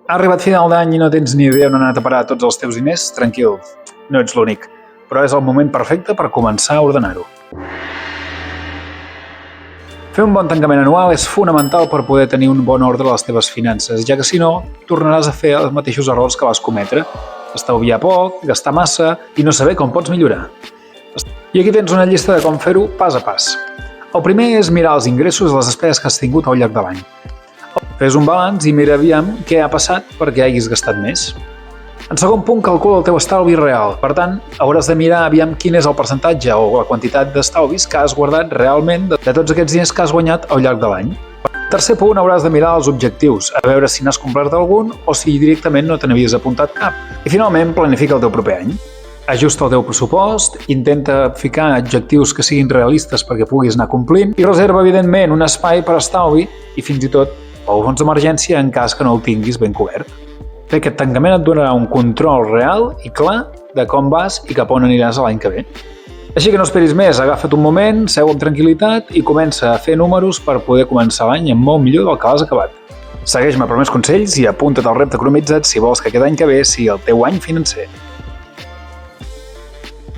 Ha arribat final d'any i no tens ni idea on han anat a parar tots els teus diners? Tranquil, no ets l'únic, però és el moment perfecte per començar a ordenar-ho. Fer un bon tancament anual és fonamental per poder tenir un bon ordre a les teves finances, ja que si no, tornaràs a fer els mateixos errors que vas cometre. Estalviar poc, gastar massa i no saber com pots millorar. I aquí tens una llista de com fer-ho pas a pas. El primer és mirar els ingressos i les despeses que has tingut al llarg de l'any. Fes un balanç i mira aviam què ha passat perquè hagis gastat més. En segon punt, calcula el teu estalvi real. Per tant, hauràs de mirar aviam quin és el percentatge o la quantitat d'estalvis que has guardat realment de tots aquests diners que has guanyat al llarg de l'any. Tercer punt, hauràs de mirar els objectius, a veure si n'has complert algun o si directament no te n'havies apuntat cap. I finalment, planifica el teu proper any. Ajusta el teu pressupost, intenta ficar objectius que siguin realistes perquè puguis anar complint i reserva, evidentment, un espai per estalvi i fins i tot el fons d'emergència en cas que no el tinguis ben cobert. Fer aquest tancament et donarà un control real i clar de com vas i cap on aniràs l'any que ve. Així que no esperis més, agafa't un moment, seu amb tranquil·litat i comença a fer números per poder començar l'any amb molt millor del que l'has acabat. Segueix-me per més consells i apunta't al repte Economitza't si vols que aquest any que ve sigui el teu any financer.